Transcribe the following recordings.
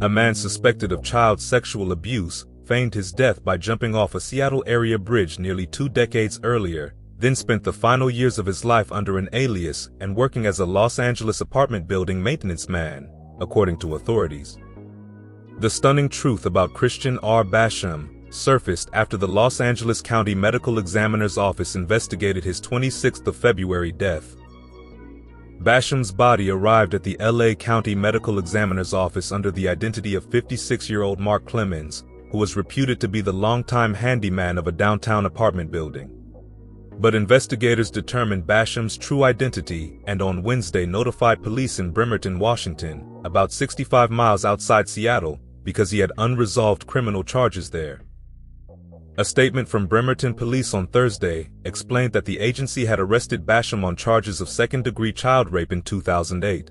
A man suspected of child sexual abuse feigned his death by jumping off a Seattle area bridge nearly 2 decades earlier, then spent the final years of his life under an alias and working as a Los Angeles apartment building maintenance man, according to authorities. The stunning truth about Christian R Basham surfaced after the Los Angeles County Medical Examiner's Office investigated his 26th of February death. Basham's body arrived at the LA County Medical Examiner's Office under the identity of 56-year-old Mark Clemens, who was reputed to be the longtime handyman of a downtown apartment building. But investigators determined Basham's true identity and on Wednesday notified police in Bremerton, Washington, about 65 miles outside Seattle, because he had unresolved criminal charges there. A statement from Bremerton police on Thursday explained that the agency had arrested Basham on charges of second-degree child rape in 2008.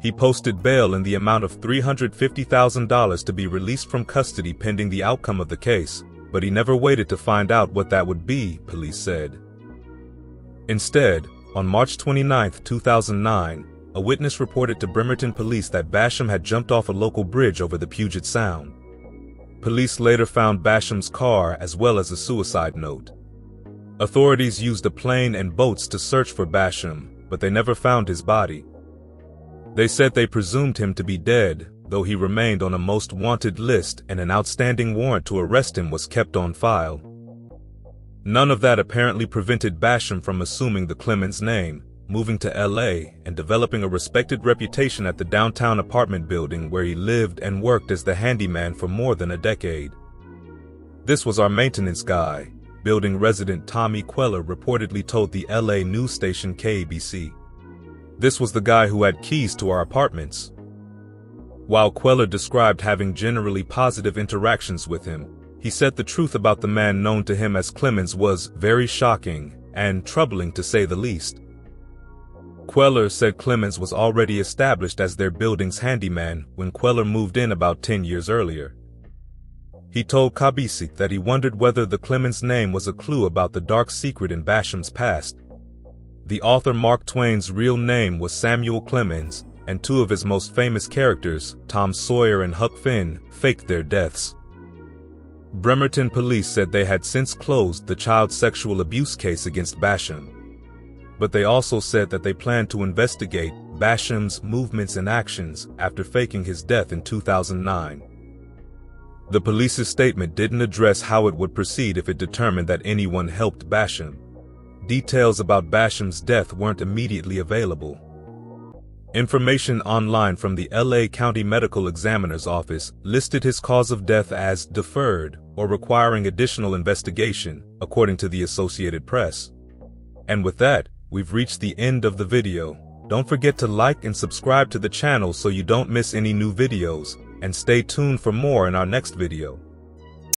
He posted bail in the amount of $350,000 to be released from custody pending the outcome of the case, but he never waited to find out what that would be, police said. Instead, on March 29, 2009, a witness reported to Bremerton police that Basham had jumped off a local bridge over the Puget Sound. Police later found Basham's car as well as a suicide note. Authorities used a plane and boats to search for Basham, but they never found his body. They said they presumed him to be dead, though he remained on a most wanted list and an outstanding warrant to arrest him was kept on file. None of that apparently prevented Basham from assuming the Clemens name, moving to LA, and developing a respected reputation at the downtown apartment building where he lived and worked as the handyman for more than a decade. "This was our maintenance guy," building resident Tommy Queller reportedly told the LA news station KABC. "This was the guy who had keys to our apartments." While Queller described having generally positive interactions with him, he said the truth about the man known to him as Clemens was very shocking and troubling to say the least. Queller said Clemens was already established as their building's handyman when Queller moved in about 10 years earlier. He told KABC that he wondered whether the Clemens name was a clue about the dark secret in Basham's past. The author Mark Twain's real name was Samuel Clemens, and 2 of his most famous characters, Tom Sawyer and Huck Finn, faked their deaths. Bremerton police said they had since closed the child sexual abuse case against Basham. But they also said that they planned to investigate Basham's movements and actions after faking his death in 2009. The police's statement didn't address how it would proceed if it determined that anyone helped Basham. Details about Basham's death weren't immediately available. Information online from the LA County Medical Examiner's Office listed his cause of death as deferred or requiring additional investigation, according to the Associated Press. And with that, we've reached the end of the video. Don't forget to like and subscribe to the channel so you don't miss any new videos, and stay tuned for more in our next video.